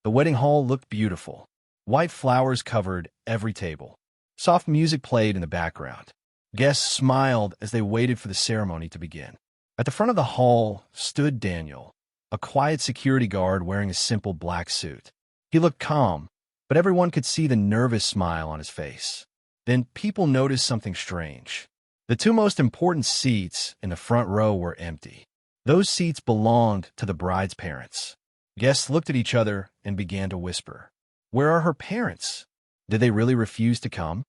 The wedding hall looked beautiful. White flowers covered every table. Soft music played in the background. Guests smiled as they waited for the ceremony to begin. At the front of the hall stood Daniel, a quiet security guard wearing a simple black suit. He looked calm, but everyone could see the nervous smile on his face. Then people noticed something strange. The two most important seats in the front row were empty. Those seats belonged to the bride's parents. Guests looked at each other and began to whisper, "Where are her parents? Did they really refuse to come?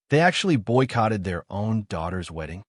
They actually boycotted their own daughter's wedding?"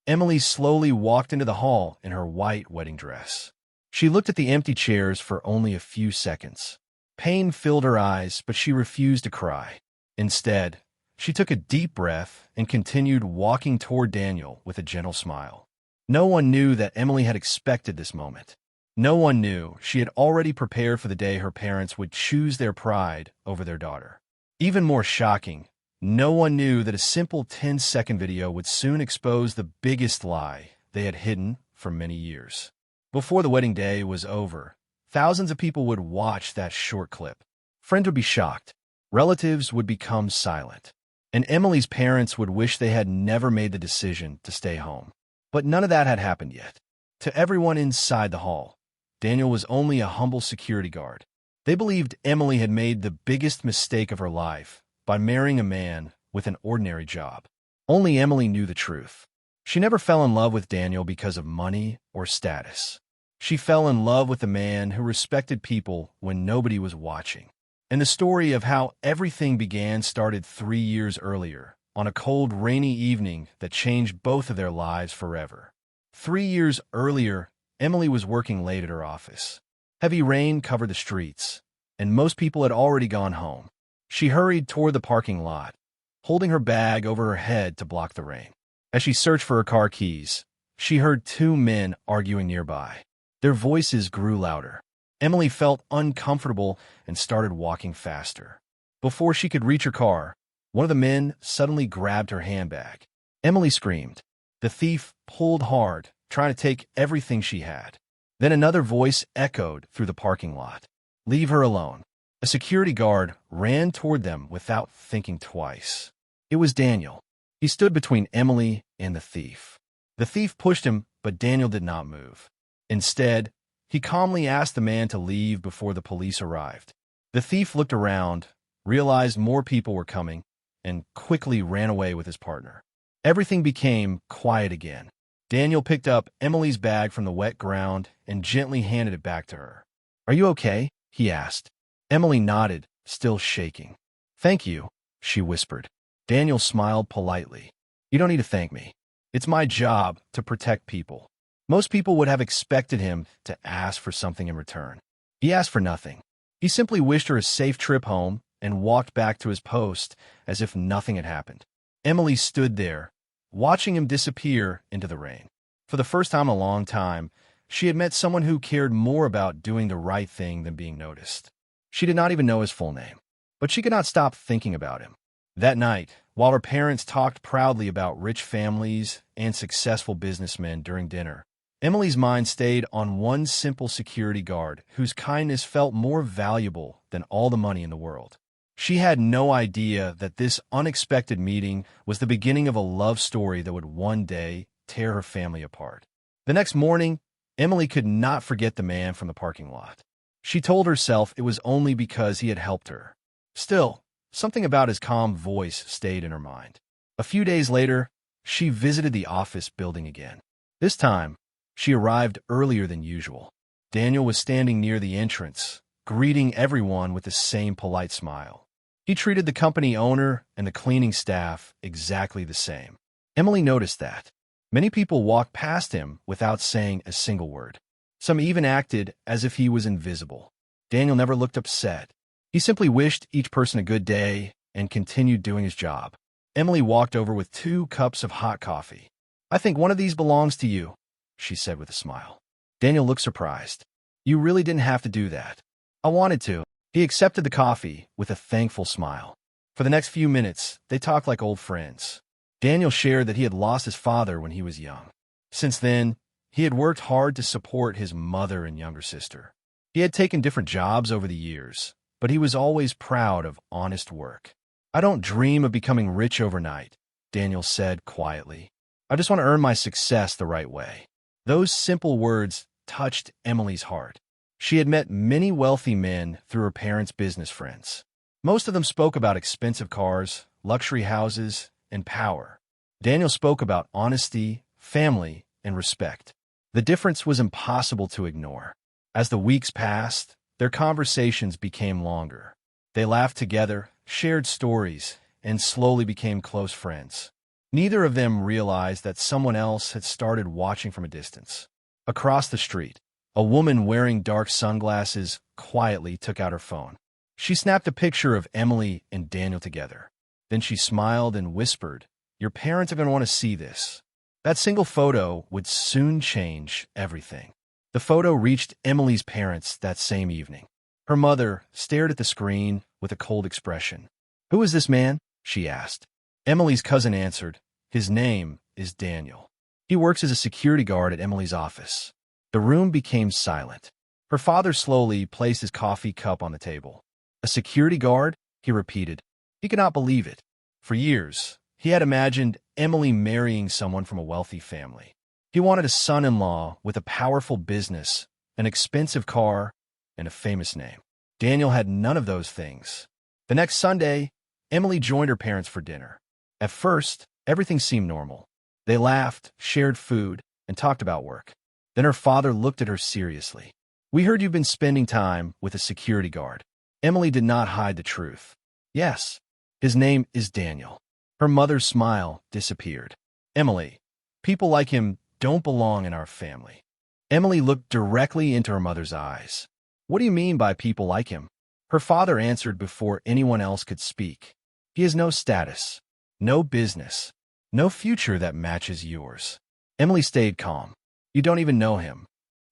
Emily slowly walked into the hall in her white wedding dress. She looked at the empty chairs for only a few seconds. Pain filled her eyes, but she refused to cry. Instead, she took a deep breath and continued walking toward Daniel with a gentle smile. No one knew that Emily had expected this moment. No one knew she had already prepared for the day her parents would choose their pride over their daughter. Even more shocking, no one knew that a simple 10-second video would soon expose the biggest lie they had hidden for many years. Before the wedding day was over, thousands of people would watch that short clip. Friends would be shocked. Relatives would become silent. And Emily's parents would wish they had never made the decision to stay home. But none of that had happened yet. To everyone inside the hall, Daniel was only a humble security guard. They believed Emily had made the biggest mistake of her life by marrying a man with an ordinary job. Only Emily knew the truth. She never fell in love with Daniel because of money or status. She fell in love with a man who respected people when nobody was watching. And the story of how everything began started 3 years earlier, on a cold, rainy evening that changed both of their lives forever. 3 years earlier, Emily was working late at her office. Heavy rain covered the streets, and most people had already gone home. She hurried toward the parking lot, holding her bag over her head to block the rain. As she searched for her car keys, she heard two men arguing nearby. Their voices grew louder. Emily felt uncomfortable and started walking faster. Before she could reach her car, one of the men suddenly grabbed her handbag. Emily screamed. The thief pulled hard, trying to take everything she had. Then another voice echoed through the parking lot. "Leave her alone." A security guard ran toward them without thinking twice. It was Daniel. He stood between Emily and the thief. The thief pushed him, but Daniel did not move. Instead, he calmly asked the man to leave before the police arrived. The thief looked around, realized more people were coming, and quickly ran away with his partner. Everything became quiet again. Daniel picked up Emily's bag from the wet ground and gently handed it back to her. "Are you okay?" he asked. Emily nodded, still shaking. "Thank you," she whispered. Daniel smiled politely. "You don't need to thank me. It's my job to protect people." Most people would have expected him to ask for something in return. He asked for nothing. He simply wished her a safe trip home and walked back to his post as if nothing had happened. Emily stood there, watching him disappear into the rain. For the first time in a long time, she had met someone who cared more about doing the right thing than being noticed. She did not even know his full name, but she could not stop thinking about him. That night, while her parents talked proudly about rich families and successful businessmen during dinner, Emily's mind stayed on one simple security guard whose kindness felt more valuable than all the money in the world. She had no idea that this unexpected meeting was the beginning of a love story that would one day tear her family apart. The next morning, Emily could not forget the man from the parking lot. She told herself it was only because he had helped her. Still, something about his calm voice stayed in her mind. A few days later, she visited the office building again. This time, she arrived earlier than usual. Daniel was standing near the entrance, greeting everyone with the same polite smile. He treated the company owner and the cleaning staff exactly the same. Emily noticed that. Many people walked past him without saying a single word. Some even acted as if he was invisible. Daniel never looked upset. He simply wished each person a good day and continued doing his job. Emily walked over with 2 cups of hot coffee. "I think one of these belongs to you," she said with a smile. Daniel looked surprised. "You really didn't have to do that." "I wanted to." He accepted the coffee with a thankful smile. For the next few minutes, they talked like old friends. Daniel shared that he had lost his father when he was young. Since then, he had worked hard to support his mother and younger sister. He had taken different jobs over the years, but he was always proud of honest work. "I don't dream of becoming rich overnight," Daniel said quietly. "I just want to earn my success the right way." Those simple words touched Emily's heart. She had met many wealthy men through her parents' business friends. Most of them spoke about expensive cars, luxury houses, and power. Daniel spoke about honesty, family, and respect. The difference was impossible to ignore. As the weeks passed, their conversations became longer. They laughed together, shared stories, and slowly became close friends. Neither of them realized that someone else had started watching from a distance. Across the street, a woman wearing dark sunglasses quietly took out her phone. She snapped a picture of Emily and Daniel together. Then she smiled and whispered, "Your parents are going to want to see this." That single photo would soon change everything. The photo reached Emily's parents that same evening. Her mother stared at the screen with a cold expression. "Who is this man?" she asked. Emily's cousin answered, "His name is Daniel. He works as a security guard at Emily's office." The room became silent. Her father slowly placed his coffee cup on the table. "A security guard?" he repeated. He could not believe it. For years, he had imagined Emily marrying someone from a wealthy family. He wanted a son-in-law with a powerful business, an expensive car, and a famous name. Daniel had none of those things. The next Sunday, Emily joined her parents for dinner. At first, everything seemed normal. They laughed, shared food, and talked about work. Then her father looked at her seriously. "We heard you've been spending time with a security guard." Emily did not hide the truth. "Yes, his name is Daniel." Her mother's smile disappeared. "Emily, people like him don't belong in our family." Emily looked directly into her mother's eyes. "What do you mean by people like him?" Her father answered before anyone else could speak. "He has no status, no business, no future that matches yours." Emily stayed calm. "You don't even know him."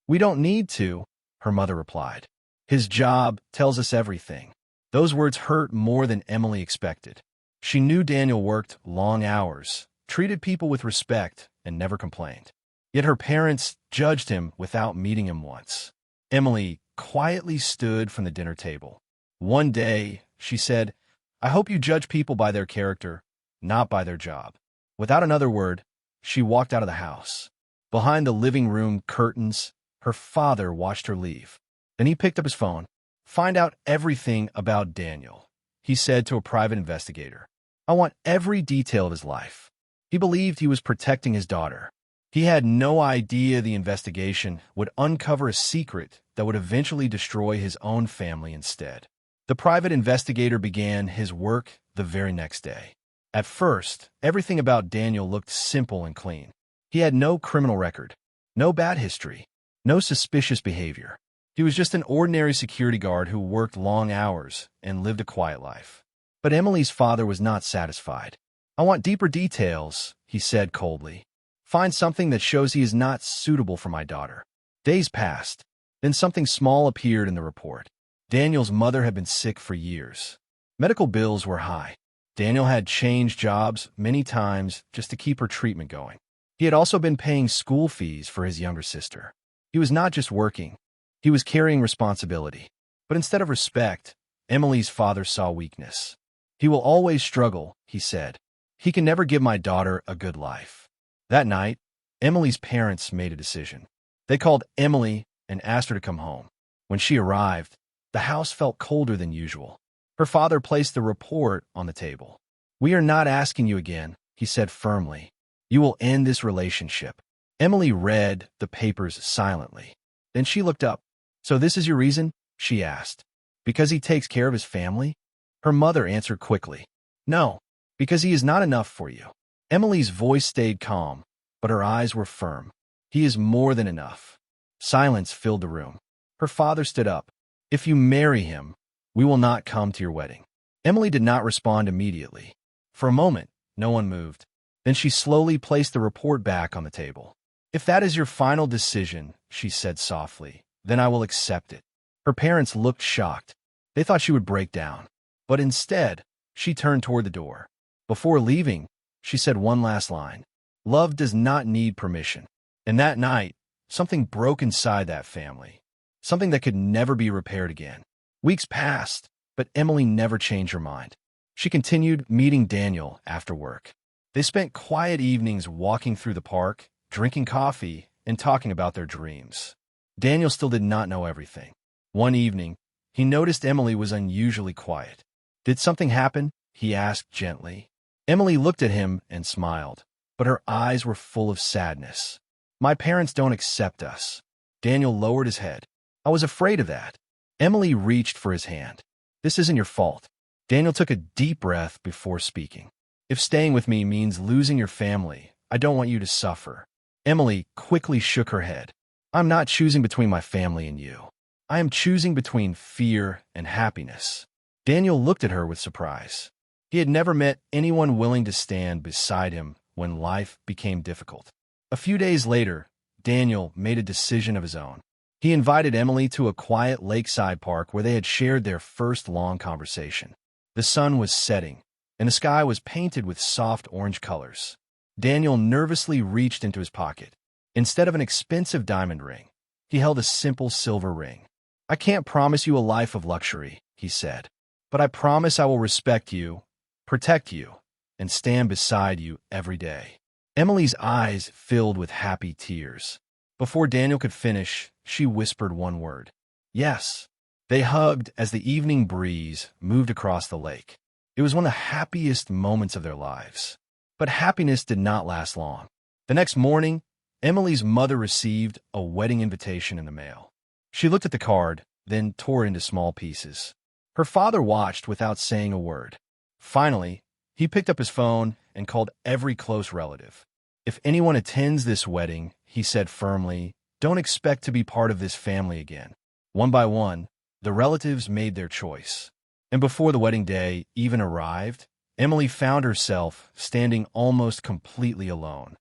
"We don't need to," her mother replied. "His job tells us everything." Those words hurt more than Emily expected. She knew Daniel worked long hours, treated people with respect, and never complained. Yet her parents judged him without meeting him once. Emily quietly stood from the dinner table. One day, she said, "I hope you judge people by their character, not by their job." Without another word, she walked out of the house. Behind the living room curtains, her father watched her leave. Then he picked up his phone. "Find out everything about Daniel," he said to a private investigator. "I want every detail of his life." He believed he was protecting his daughter. He had no idea the investigation would uncover a secret that would eventually destroy his own family instead. The private investigator began his work the very next day. At first, everything about Daniel looked simple and clean. He had no criminal record, no bad history, no suspicious behavior. He was just an ordinary security guard who worked long hours and lived a quiet life. But Emily's father was not satisfied. "I want deeper details," he said coldly. "Find something that shows he is not suitable for my daughter." Days passed. Then something small appeared in the report. Daniel's mother had been sick for years. Medical bills were high. Daniel had changed jobs many times just to keep her treatment going. He had also been paying school fees for his younger sister. He was not just working. He was carrying responsibility. But instead of respect, Emily's father saw weakness. "He will always struggle," he said. "He can never give my daughter a good life." That night, Emily's parents made a decision. They called Emily and asked her to come home. When she arrived, the house felt colder than usual. Her father placed the report on the table. "We are not asking you again," he said firmly. "You will end this relationship." Emily read the papers silently. Then she looked up. "So this is your reason?" she asked. "Because he takes care of his family?" Her mother answered quickly. "No, because he is not enough for you." Emily's voice stayed calm, but her eyes were firm. "He is more than enough." Silence filled the room. Her father stood up. "If you marry him, we will not come to your wedding." Emily did not respond immediately. For a moment, no one moved. Then she slowly placed the report back on the table. "If that is your final decision," she said softly, "then I will accept it." Her parents looked shocked. They thought she would break down. But instead, she turned toward the door. Before leaving, she said one last line. "Love does not need permission." And that night, something broke inside that family. something that could never be repaired again. Weeks passed, but Emily never changed her mind. She continued meeting Daniel after work. They spent quiet evenings walking through the park, drinking coffee, and talking about their dreams. Daniel still did not know everything. One evening, he noticed Emily was unusually quiet. "Did something happen?" he asked gently. Emily looked at him and smiled, but her eyes were full of sadness. "My parents don't accept us." Daniel lowered his head. "I was afraid of that." Emily reached for his hand. "This isn't your fault." Daniel took a deep breath before speaking. "If staying with me means losing your family, I don't want you to suffer." Emily quickly shook her head. "I'm not choosing between my family and you. I am choosing between fear and happiness." Daniel looked at her with surprise. He had never met anyone willing to stand beside him when life became difficult. A few days later, Daniel made a decision of his own. He invited Emily to a quiet lakeside park where they had shared their first long conversation. The sun was setting, and the sky was painted with soft orange colors. Daniel nervously reached into his pocket. Instead of an expensive diamond ring, he held a simple silver ring. "I can't promise you a life of luxury," he said, "but I promise I will respect you, protect you, and stand beside you every day." Emily's eyes filled with happy tears. Before Daniel could finish, she whispered one word: "Yes." They hugged as the evening breeze moved across the lake. It was one of the happiest moments of their lives. But happiness did not last long. The next morning, Emily's mother received a wedding invitation in the mail. She looked at the card, then tore it into small pieces. Her father watched without saying a word. Finally, he picked up his phone and called every close relative. "If anyone attends this wedding," he said firmly, "don't expect to be part of this family again." One by one, the relatives made their choice. And before the wedding day even arrived, Emily found herself standing almost completely alone.